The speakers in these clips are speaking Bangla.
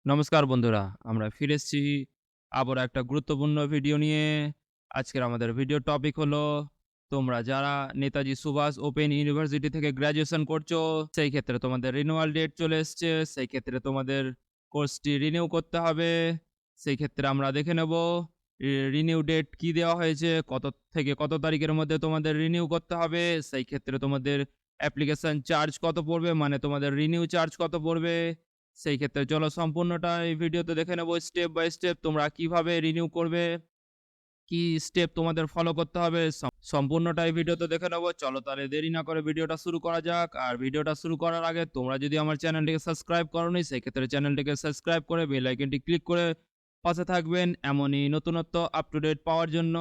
নমস্কার বন্ধুরা, আমরা ফিরে এসেছি আবার একটা গুরুত্বপূর্ণ ভিডিও নিয়ে। আজকের আমাদের ভিডিও টপিক হলো, তোমরা যারা নেতাজি সুভাষ ওপেন ইউনিভার্সিটি থেকে গ্র্যাজুয়েশন করছো, সেই ক্ষেত্রে তোমাদের রিনিউয়াল ডেট চলে এসছে। সেই ক্ষেত্রে তোমাদের কোর্সটি রিনিউ করতে হবে। সেই ক্ষেত্রে আমরা দেখে নেব রিনিউ ডেট কি দেওয়া হয়েছে, কত থেকে কত তারিখের মধ্যে তোমাদের রিনিউ করতে হবে। সেই ক্ষেত্রে তোমাদের অ্যাপ্লিকেশন চার্জ কত পড়বে, মানে তোমাদের রিনিউ চার্জ কত পড়বে। সেই ক্ষেত্রে চলো সম্পূর্ণটা এই ভিডিওতে দেখে নেব স্টেপ বাই স্টেপ তোমরা কিভাবে রিনিউ করবে, কি স্টেপ তোমাদের ফলো করতে হবে সম্পূর্ণটা এই ভিডিওতে দেখে নেব। চলো তাহলে দেরি না করে ভিডিওটা শুরু করা যাক। আর ভিডিওটা শুরু করার আগে তোমরা যদি আমার চ্যানেলটিকে সাবস্ক্রাইব করোনি, সেই ক্ষেত্রে চ্যানেলটিকে সাবস্ক্রাইব করে বেল আইকনটি ক্লিক করে পাশে থাকবেন এমনই নতুনত্ব আপ টু ডেট পাওয়ার জন্য।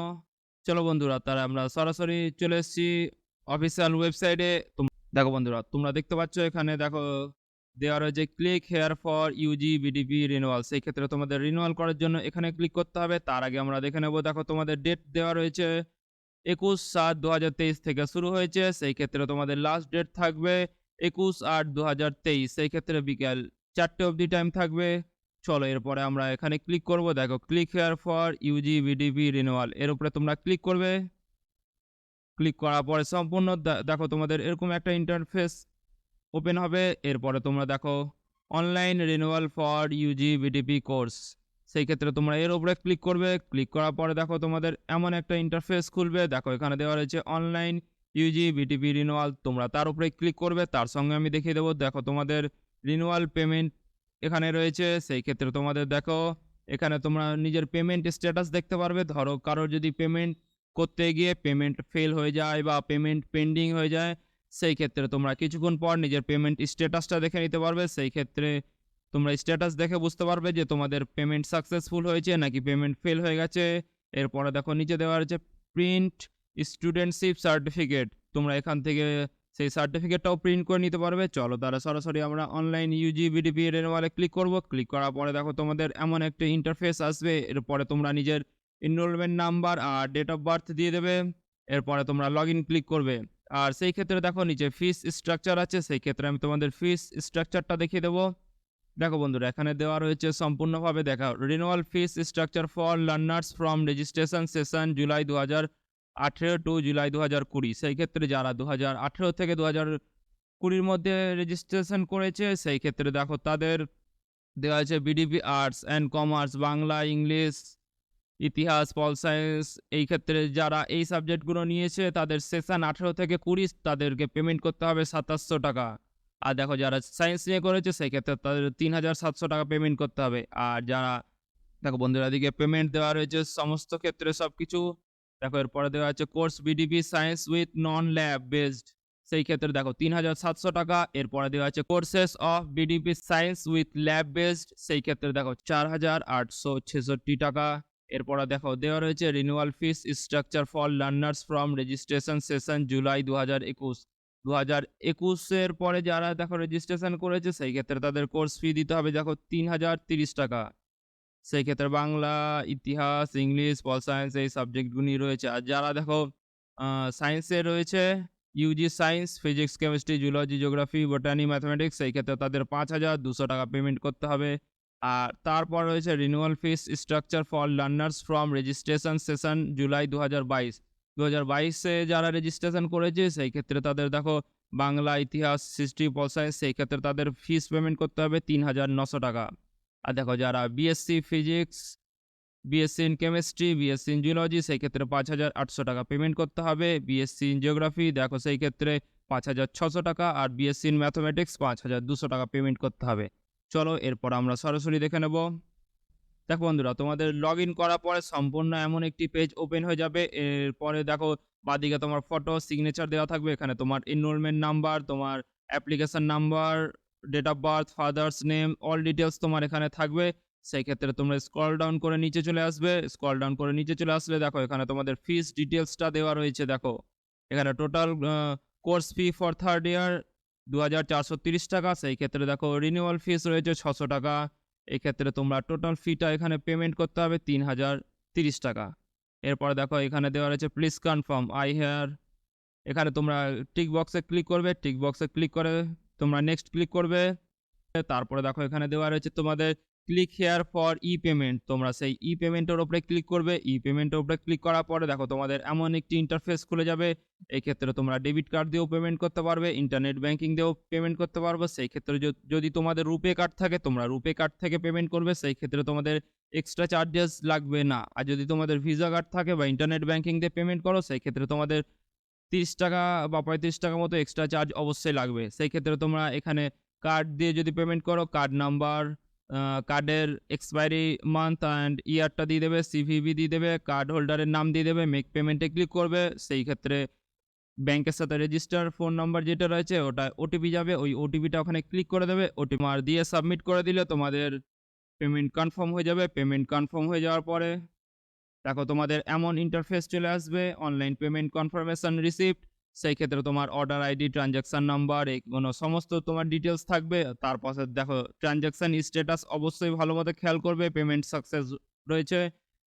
চলো বন্ধুরা, তাহলে আমরা সরাসরি চলে এসেছি অফিসিয়াল ওয়েবসাইটে। দেখো বন্ধুরা, তোমরা দেখতে পাচ্ছ এখানে দেখো দেওয়া রয়েছে click here for UG BDP renewal. সেই ক্ষেত্রে তোমাদের রিনিউয়াল করার জন্য এখানে ক্লিক করতে হবে। তার আগে আমরা দেখে নেব, দেখো তোমাদের ডেট দেওয়া রয়েছে 21/7/2023 থেকে শুরু হয়েছে। সেই ক্ষেত্রে তোমাদের লাস্ট ডেট থাকবে 21/8/2023। সেই ক্ষেত্রে বিকেল 4টে অবধি টাইম থাকবে। চলো এরপরে আমরা এখানে ক্লিক করব। দেখো click here for UG BDP renewal, এর উপরে তোমরা ক্লিক করবে। ক্লিক করার পরে সম্পূর্ণ দেখো তোমাদের এরকম একটা ইন্টারফেস ওপেন হবে। এরপরে তোমরা দেখো online renewal for UG BDP course. সেই ক্ষেত্রে তোমরা এর উপরে ক্লিক করবে। ক্লিক করার পরে দেখো তোমাদের এমন একটা ইন্টারফেস খুলবে। দেখো এখানে দেওয়া রয়েছে অনলাইন ইউজি বিডিপি রিনিউয়াল, তোমরা তার উপরে ক্লিক করবে। তার সঙ্গে আমি দেখিয়ে দেবো, দেখো তোমাদের রিনিউয়াল পেমেন্ট এখানে রয়েছে। সেই ক্ষেত্রে তোমাদের দেখো এখানে তোমরা নিজের পেমেন্ট স্ট্যাটাস দেখতে পারবে। ধরো কারোর যদি পেমেন্ট করতে গিয়ে পেমেন্ট ফেল হয়ে যায় বা পেমেন্ট পেন্ডিং হয়ে যায়, সেই ক্ষেত্রে তোমরা কিছুক্ষণ পর নিজের পেমেন্ট স্ট্যাটাসটা দেখে নিতে পারবে। সেই ক্ষেত্রে তোমরা স্ট্যাটাস দেখে বুঝতে পারবে যে তোমাদের পেমেন্ট সাকসেসফুল হয়েছে নাকি পেমেন্ট ফেল হয়ে গেছে। এরপরে দেখো নিচে দেওয়া রয়েছে প্রিন্ট স্টুডেন্টশিপ সার্টিফিকেট, তোমরা এখান থেকে সেই সার্টিফিকেটটাও প্রিন্ট করে নিতে পারবে। চলো তারা সরাসরি আমরা অনলাইন ইউজি বিডিপি রিনিউয়ালে ক্লিক করব। ক্লিক করার পরে দেখো তোমাদের এমন একটা ইন্টারফেস আসবে। এরপরে তোমরা নিজের এনরোলমেন্ট নাম্বার আর ডেট অফ বার্থ দিয়ে দেবে। এরপরে তোমরা লগ ইন ক্লিক করবে। আর সেই ক্ষেত্রে দেখো নিচে ফিস স্ট্রাকচার আছে। সেই ক্ষেত্রে আমি তোমাদের ফিস স্ট্রাকচারটা দেখিয়ে দেবো। দেখো বন্ধুরা, এখানে দেওয়া রয়েছে সম্পূর্ণভাবে দেখা renewal fees structure for learners from registration session July 2018 to July 2020। সেই ক্ষেত্রে যারা 2018 থেকে 2020 মধ্যে রেজিস্ট্রেশন করেছে, সেই ক্ষেত্রে দেখো তাদের দেওয়া আছে BDP arts and commerce, Bangla, English, ইতিহাস, পল সায়েন্স। এই ক্ষেত্রে যারা এই সাবজেক্টগুলো নিয়েছে তাদের সেশন 18 থেকে 20 তাদেরকে পেমেন্ট করতে হবে 2700 টাকা। আর দেখো যারা সায়েন্স নিয়ে করেছে সেই ক্ষেত্রে তাদের 3700 টাকা পেমেন্ট করতে হবে। আর যারা দেখো বন্ধুরা, এদিকে পেমেন্ট দেওয়া রয়েছে সমস্ত ক্ষেত্রে সব কিছু। দেখো এরপরে দেওয়া আছে course BDP science with non lab based. সেই ক্ষেত্রে দেখো 3700 টাকা। এরপরে দেওয়া আছে courses of BDP science with lab based. সেই ক্ষেত্রে দেখো 4866 টাকা। এরপরে দেখো দেওয়া রয়েছে renewal fees structure for learners from registration session July 2021। 2021-এর পরে যারা দেখো রেজিস্ট্রেশন করেছে সেই ক্ষেত্রে তাদের কোর্স ফি দিতে হবে দেখো 3030 টাকা। সেই ক্ষেত্রে বাংলা, ইতিহাস, ইংলিশ, পল সায়েন্স এই সাবজেক্টগুলি রয়েছে। আর যারা দেখো সায়েন্সে রয়েছে, UG science, physics, chemistry, zoology, geography, botany, mathematics, সেই ক্ষেত্রে তাদের 5200 টাকা পেমেন্ট করতে হবে। আর তারপর রয়েছে renewal fees structure for learners from registration session July 2022। 2022-এ যারা রেজিস্ট্রেশন করেছে সেই ক্ষেত্রে তাদের দেখো বাংলা, ইতিহাস, হিস্ট্রি, পল সায়েন্স, সেই ক্ষেত্রে তাদের ফিস পেমেন্ট করতে হবে 3900 টাকা। আর দেখো যারা BSc physics, BSc in chemistry, BSc in geology, সেই ক্ষেত্রে 5800 টাকা পেমেন্ট করতে হবে। বিএসসি ইন জিওগ্রাফি দেখো সেই ক্ষেত্রে 5600 টাকা। আর বিএসসি ইন ম্যাথমেটিক্স 5200 টাকা পেমেন্ট করতে হবে। চলো এরপর আমরা সরাসরি দেখে নেব। দেখো বন্ধুরা, তোমাদের লগ ইন করার পরে সম্পূর্ণ এমন একটি পেজ ওপেন হয়ে যাবে। এরপরে দেখো বাঁদিকে তোমার ফটো, সিগনেচার দেওয়া থাকবে। এখানে তোমার এনরোলমেন্ট নাম্বার, তোমার application number, date of birth, father's name, all details তোমার এখানে থাকবে। সেই ক্ষেত্রে তোমরা স্ক্রল ডাউন করে নিচে চলে আসবে। স্ক্রল ডাউন করে নিচে চলে আসলে দেখো এখানে তোমাদের ফিস ডিটেলসটা দেওয়া রয়েছে। দেখো এখানে total course fee for third year 2430 টাকা। সেই ক্ষেত্রে দেখো রিনিউয়াল ফিস রয়েছে 600 টাকা। এক্ষেত্রে তোমরা টোটাল ফিটা এখানে পেমেন্ট করতে হবে 3030 টাকা। এরপর দেখো এখানে দেওয়া রয়েছে প্লিজ কনফার্ম আই হেয়ার। এখানে তোমরা টিক বক্সে ক্লিক করবে। টিক বক্সে ক্লিক করে তোমরা নেক্সট ক্লিক করবে। তারপরে দেখো এখানে দেওয়া রয়েছে তোমাদের click here for E payment, তোমরা সেই ই পেমেন্টের উপরে ক্লিক করবে। ই পেমেন্টের উপরে ক্লিক করার পরে দেখো তোমাদের এমন একটি ইন্টারফেস খুলে যাবে। এই ক্ষেত্রে তোমরা ডেবিট কার্ড দিয়েও পেমেন্ট করতে পারবে, ইন্টারনেট ব্যাংকিং দিয়েও পেমেন্ট করতে পারবে। সেই ক্ষেত্রে যদি তোমাদের রুপে কার্ড থাকে তোমরা রুপে কার্ড থেকে পেমেন্ট করবে, সেই ক্ষেত্রে তোমাদের এক্সট্রা চার্জেস লাগবে না। আর যদি তোমাদের ভিসা কার্ড থাকে বা ইন্টারনেট ব্যাংকিং দিয়ে পেমেন্ট করো সেই ক্ষেত্রে তোমাদের 30 টাকা বা 35 টাকা মতো এক্সট্রা চার্জ অবশ্যই লাগবে। সেই ক্ষেত্রে তোমরা এখানে কার্ড দিয়ে যদি পেমেন্ট করো, কার্ড নাম্বার, কার্ডের এক্সপায়ারি মান্থ অ্যান্ড ইয়ারটা দিয়ে দেবে, সিভিভি দিয়ে দেবে, কার্ড হোল্ডারের নাম দিয়ে দেবে, মেক পেমেন্টে ক্লিক করবে। সেই ক্ষেত্রে ব্যাংকের সাথে রেজিস্টার ফোন নাম্বার যেটা রয়েছে ওটা ওটিপি যাবে, ওই ওটিপিটা ওখানে ক্লিক করে দেবে। ওটিপি আর দিয়ে সাবমিট করে দিলে তোমাদের পেমেন্ট কনফার্ম হয়ে যাবে। পেমেন্ট কনফার্ম হয়ে যাওয়ার পরে দেখো তোমাদের এমন ইন্টারফেস চলে আসবে, অনলাইন পেমেন্ট কনফার্মেশন রিসিপ্ট। সেই ক্ষেত্রে তোমার অর্ডার আইডি, ট্রানজ্যাকশন নাম্বার, এগুলো সমস্ত তোমার ডিটেলস থাকবে। তারপর দেখো ট্রানজ্যাকশন স্ট্যাটাস অবশ্যই ভালো মতো খেয়াল করবে, পেমেন্ট সাকসেস রয়েছে।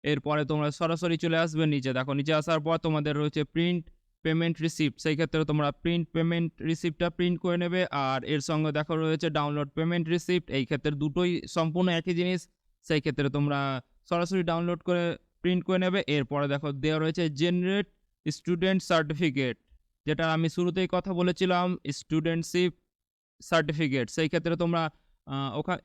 এরপরে তোমরা সরাসরি চলে আসবে নিচে। দেখো নিচে আসার পর তোমাদের রয়েছে প্রিন্ট পেমেন্ট রিসিপ্ট। সেই ক্ষেত্রে তোমরা প্রিন্ট পেমেন্ট রিসিপ্টটা প্রিন্ট করে নেবে। আর এর সঙ্গে দেখো রয়েছে ডাউনলোড পেমেন্ট রিসিপ্ট। এই ক্ষেত্রে দুটোই সম্পূর্ণ একই জিনিস। সেই ক্ষেত্রে তোমরা সরাসরি ডাউনলোড করে প্রিন্ট করে নেবে। এরপরে দেখো দেওয়া রয়েছে জেনারেট স্টুডেন্ট সার্টিফিকেট, যেটা আমি শুরুতেই কথা বলেছিলাম, স্টুডেন্টশিপ সার্টিফিকেট। সেই ক্ষেত্রে তোমরা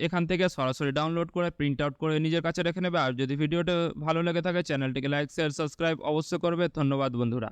এখান থেকে সরাসরি ডাউনলোড করে প্রিন্ট আউট করে নিজের কাছে রেখে নেবে। আর যদি ভিডিওটা ভালো লেগে থাকে চ্যানেলটিকে লাইক, শেয়ার, সাবস্ক্রাইব অবশ্যই করবে। ধন্যবাদ বন্ধুরা।